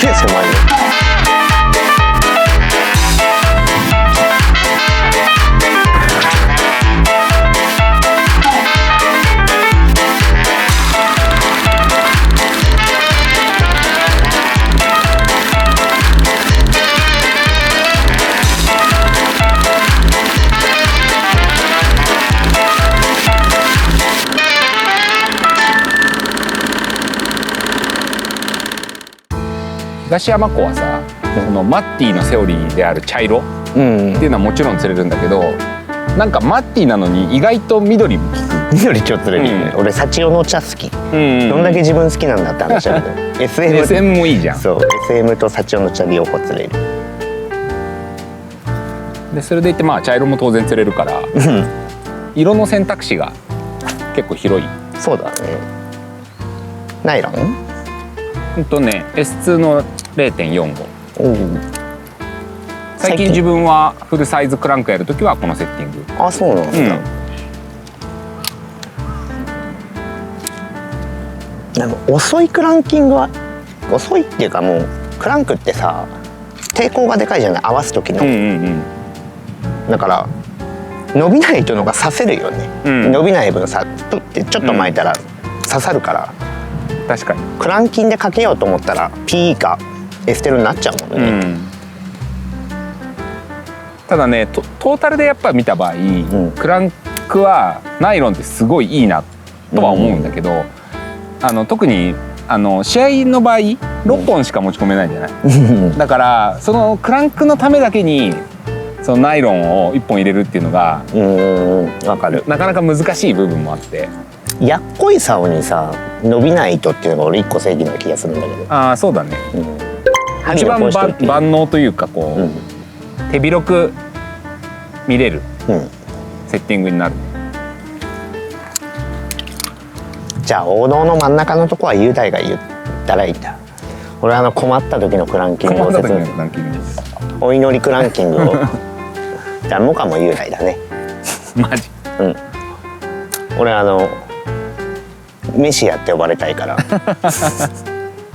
げえ狭いよ。東山湖はさ、そのマッティのセオリーである茶色っていうのはもちろん釣れるんだけど、なんかマッティなのに意外と緑も効く。緑ちょっと釣れるよね。俺幸男の茶好き。どんだけ自分好きなんだって話だけど。SM もいいじゃん。そう、SM と幸男の茶両方釣れる。でそれでいってまあ茶色も当然釣れるから、色の選択肢が結構広い。そうだね。ナイロン？S2 の 0.45。最近自分はフルサイズクランクやるときはこのセッティング。あ、そうなんだ。なんか遅いクランキングは遅いっていうか、もうクランクってさ抵抗がでかいじゃない、合わす時の。だから伸びないとのが刺せるよね。伸びない分さプッてちょっと巻いたら刺さるから。確かにクランキンでかけようと思ったら PE かエステルになっちゃうもんね。ただね、トータルでやっぱ見た場合、クランクはナイロンってすごいいいなとは思うんだけど、特に試合の場合6本しか持ち込めないじゃない。だからそのクランクのためだけにそのナイロンを1本入れるっていうのがわかる。なかなか難しい部分もあって。やっこい竿にさ伸びない糸っていうのが俺1個正義な気がするんだけど。ああ、そうだね。一番万能というかこう、手広く見れるセッティングになる。じゃあ王道の真ん中のとこは雄大が言ったらいいんだ。俺困った時のクランキングをお祈りクランキングをじゃあモカも雄大だね。マジ？俺メシアって呼ばれたいから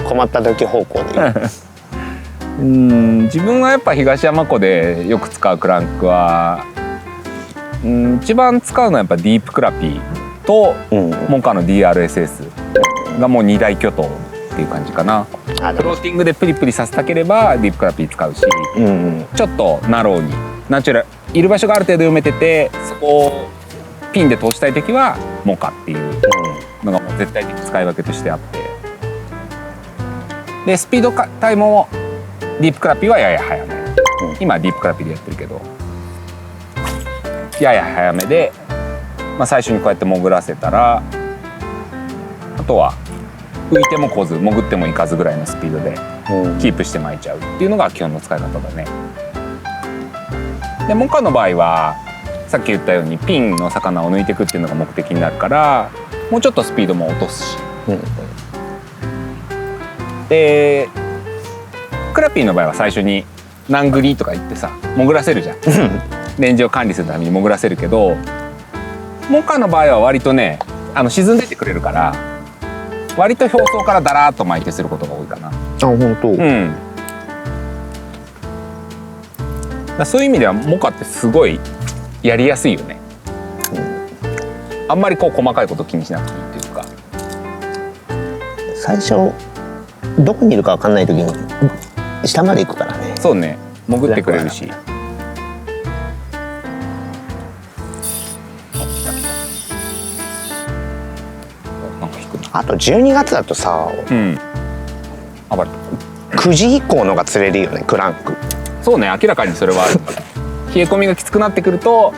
困った時方向で自分はやっぱ東山湖でよく使うクランクは一番使うのはやっぱディープクラピーとモカの DRSS がもう2大巨頭っていう感じかな。フローティングでプリプリさせたければディープクラピー使うし、ちょっとナローにナチュラルいる場所がある程度読めてて、そこをピンで通したい時はモカっていうのがもう絶対的使い分けとしてあって、でスピード帯もディープクラピーはやや速め、今ディープクラピーでやってるけどやや速めで、最初にこうやって潜らせたらあとは浮いても来ず潜ってもいかずぐらいのスピードでキープして巻いちゃうっていうのが基本の使い方だね。でモカの場合はさっき言ったようにピンの魚を抜いていくっていうのが目的になるからもうちょっとスピードも落とすし、でクラピーの場合は最初に何グリとか言ってさ潜らせるじゃん。レンジを管理するために潜らせるけど、モカの場合は割とね沈んでってくれるから割と表層からダラーっと巻いてすることが多いかな。本当。そういう意味ではモカってすごいやりやすいよね。あんまりこう細かいこと気にしなくていいっていうか、最初どこにいるか分かんない時に下まで行くからね。そうね、潜ってくれるし。あと12月だとさ、9時以降のが釣れるよね、クランク。そうね、明らかにそれはある。冷え込みがきつくなってくると、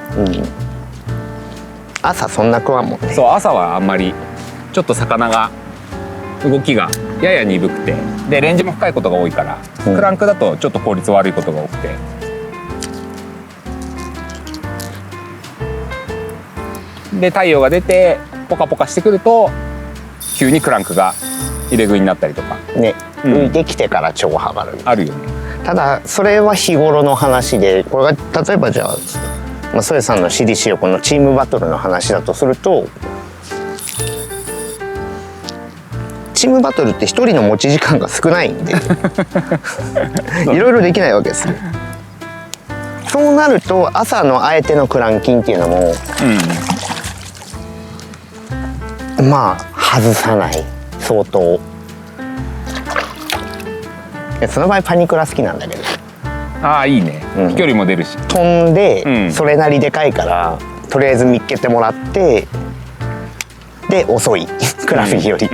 朝そんな食わんもんね。そう、朝はあんまりちょっと魚が動きがやや鈍くて、でレンジも深いことが多いから、クランクだとちょっと効率悪いことが多くて、で太陽が出てポカポカしてくると急にクランクが入れ食いになったりとかね、浮いてきてから超ハマる。あるよね。ただそれは日頃の話で、これが例えばじゃあソエさんの私利私欲のチームバトルの話だとすると、チームバトルって一人の持ち時間が少ないんでいろいろできないわけですよ。そうなると朝のあえてのクランキンっていうのも、まあ外さない相当。その場合パニクラ好きなんだけど、ああいいね、飛距離も出るし飛んで、それなりでかいからとりあえず見っけてもらって、で遅いクラフィーより、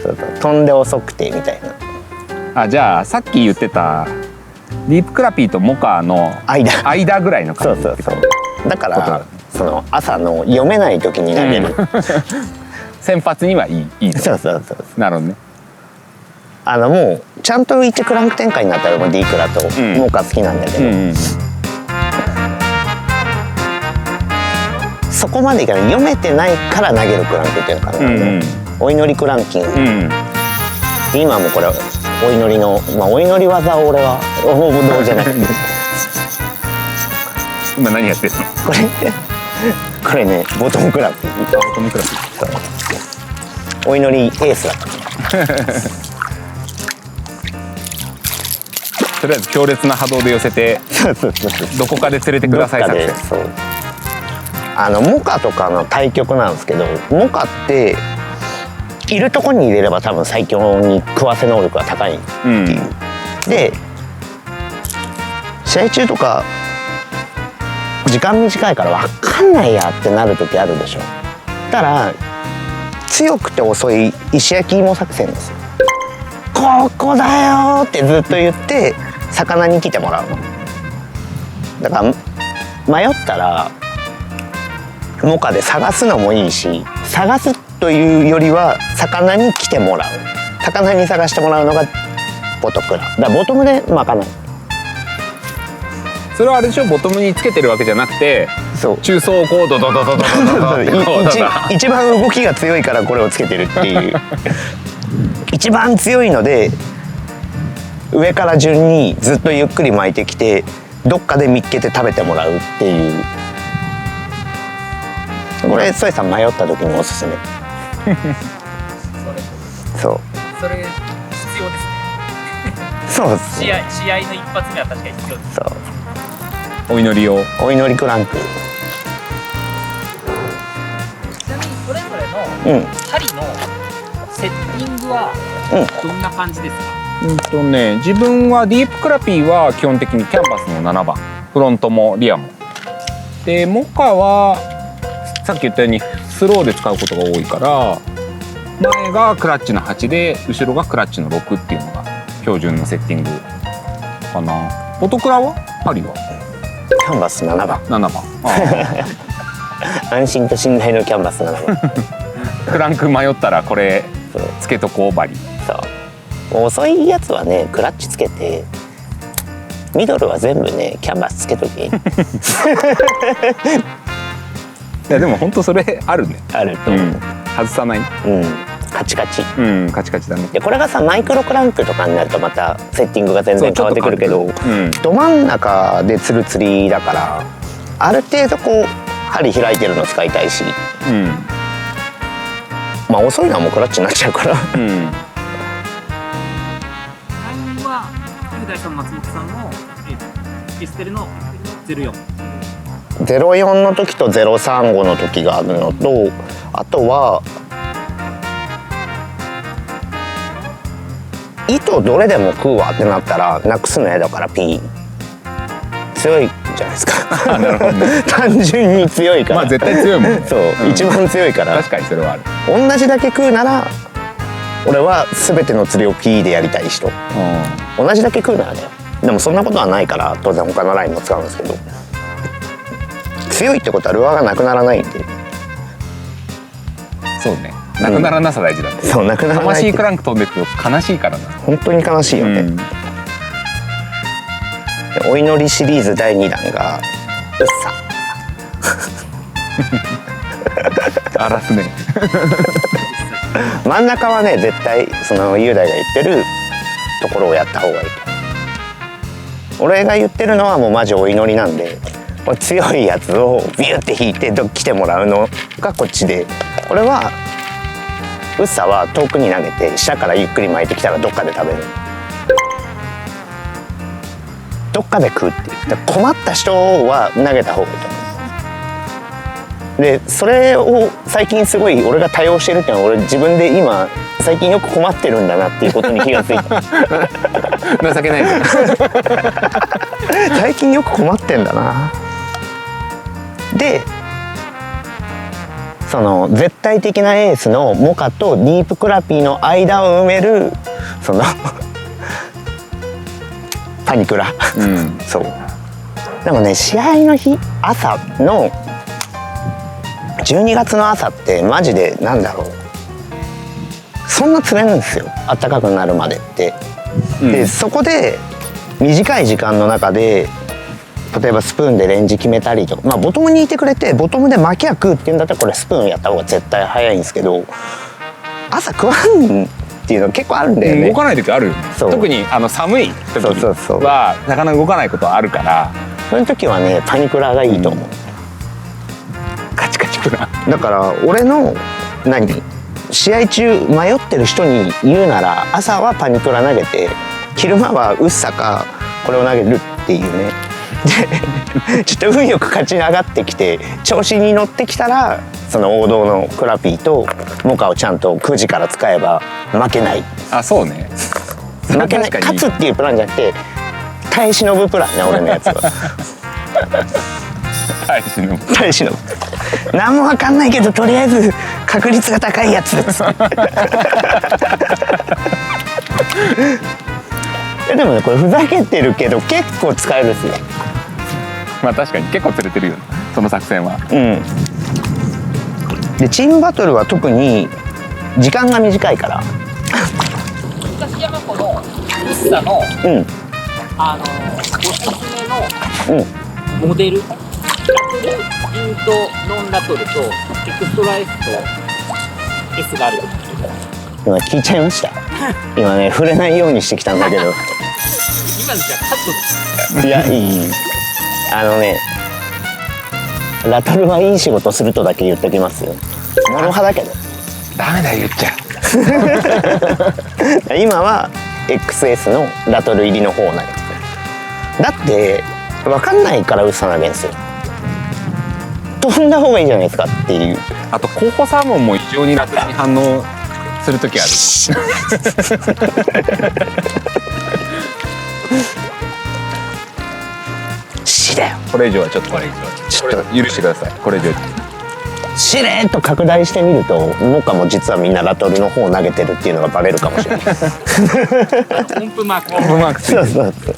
そうそう飛んで遅くてみたいな。あ、じゃあさっき言ってたディープクラピーとモカの間ぐらいの感じ。そうだからその朝の読めない時に投げる、先発にはいいと。そうなるほどね。もうちゃんと1クランク展開になったらもうディークラとモカ好きなんだけど、そこまでいかない、読めてないから投げるクランクっていうのかな、お祈りクランキング、で今もこれお祈りの、まあ、お祈り技を俺は大ぶどうじゃなくて今何やってるの？これねボトムクラピー。ボトムクラピー。お祈りエースだった。とりあえず強烈な波動で寄せてどこかで連れてください作戦。そうモカとかの対局なんですけど、モカっているとこに入れれば多分最強に食わせ能力が高いっていう、で試合中とか時間短いから分かんないやってなる時あるでしょ。だから強くて遅い石焼き芋作戦ですよ。ここだよってずっと言って魚に来てもらうの。だから迷ったらモカで探すのもいいし、探すというよりは魚に来てもらう、魚に探してもらうのがボトクラだからボトムでまかない。それはあれでしょ、ボトムにつけてるわけじゃなくて、そう中層コードドドドドドド一番動きが強いからこれをつけてるっていう一番強いので上から順にずっとゆっくり巻いてきてどっかで見っけて食べてもらうっていう。これソイさん迷った時におすすめそうそれ必要ですね。そうですね。試合の一発目は確かに必要です。そうお祈りをお祈りクランク。ちなみにそれぞれの針のセッティングはどんな感じですか？自分はディープクラピーは基本的にキャンバスの7番、フロントもリアもで、モカはさっき言ったようにスローで使うことが多いから前がクラッチの8で後ろがクラッチの6っていうのが標準のセッティングかな。ボトクラは針はキャンバス7番。7番安心と信頼のキャンバス7番クランク迷ったらこれつけとこうバリ。そう遅いやつはねクラッチつけて、ミドルは全部ねキャンバスつけときいやでも本当それあるね。あると思う、外さない。カチカチ、カチカチだね。でこれがさマイクロクランクとかになるとまたセッティングが全然変わってくるけど、ど真ん中でツルツリだからある程度こう針開いてるの使いたいし、まあ遅いのはもうクラッチになっちゃうからタイミングは雄大さん松本さんのエステルの04 04の時と035の時があるのと、あとは糸どれでも食うわってなったらなくすの嫌だから P 強いじゃないですかなるほどね単純に強いから。まあ絶対強いもんね。そう、一番強いから。確かにそれはある。同じだけ食うなら俺は全ての釣りを P でやりたい人、同じだけ食うならね。でもそんなことはないから当然他のラインも使うんですけど、強いってことはルアーがなくならないんで。そうね、なくならなさ大事だね。そう、なくならない。魂クランク飛んでくと悲しいからな。本当に悲しいよね、お祈りシリーズ第2弾がうっさ荒らすね真ん中はね絶対その雄大が言ってるところをやった方がいい。俺が言ってるのはもうマジお祈りなんで、強いやつをビューって引いて来てもらうのがこっちで、これはウッサは遠くに投げて下からゆっくり巻いてきたらどっかで食べる。どっかで食うっていう。だから困った人は投げた方がいいと思う。でそれを最近すごい俺が多用してるっていうのは、俺自分で今最近よく困ってるんだなっていうことに気がついた。情けない。最近よく困ってんだな。でその絶対的なエースのモカとディープクラピーの間を埋めるそのパニクラ、そうでもね、試合の日朝の12月の朝ってマジでなんだろう、そんな釣れるんですよ、暖かくなるまでって。でそこで短い時間の中で例えばスプーンでレンジ決めたりとか、まあボトムにいてくれてボトムで巻きゃ食うっていうんだったらこれスプーンやった方が絶対早いんですけど、朝食わんっていうの結構あるんだよね。動かない時あるよね。特に寒い時はなかなか動かないことあるから、そういう時はねパニクラがいいと思う。カチカチクラだから俺の試合中迷ってる人に言うなら、朝はパニクラ投げて昼間はウッサかこれを投げるっていうね。でちょっと運よく勝ち上がってきて調子に乗ってきたら、その王道のクラピーとモカをちゃんと9時から使えば負けない。あ、そうね。負けない、勝つっていうプランじゃなくて耐え忍ぶプランね、俺のやつは。耐え忍ぶ。耐え忍ぶ。何も分かんないけどとりあえず確率が高いやつです。でもね、これふざけてるけど結構使えるんですよ。まあ確かに結構釣れてるよね、その作戦は。でチームバトルは特に時間が短いから。東山湖のウッサの、おすすめのモデル、ラトル、イント、ノンラトルとエクストラ S と S がある。今聞いちゃいました。今ね触れないようにしてきたんだけど。今のじゃカットです。いや、いい。ラトルはいい仕事するとだけ言っておきますよ。モロハだけど。ダメだよ言っちゃう。今は XS のラトル入りの方を投げて。だって分かんないからウッサ投げんすよ。飛んだ方がいいじゃないですかっていう。あと候補サーモンも非常にラトルに反応する時ある。死だよ。これ以上はちょっと許してください。これ以上しれーっと拡大してみるとモカも実はみんなラトルの方を投げてるっていうのがバレるかもしれない。音符マーク。音符マーク。そうそうそう。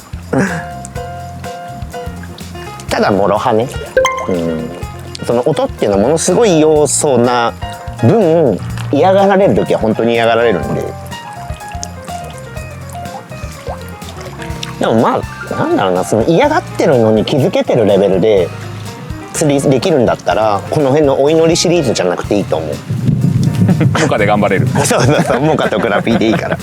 ただモロハね。その音っていうのはものすごい要素な分嫌がられる時は本当に嫌がられるんで。でもまあなんだろうな、その嫌がってるのに気づけてるレベルで釣りできるんだったらこの辺のお祈りシリーズじゃなくていいと思う。モカで頑張れる。そうそうそう、モカとクラピーでいいから。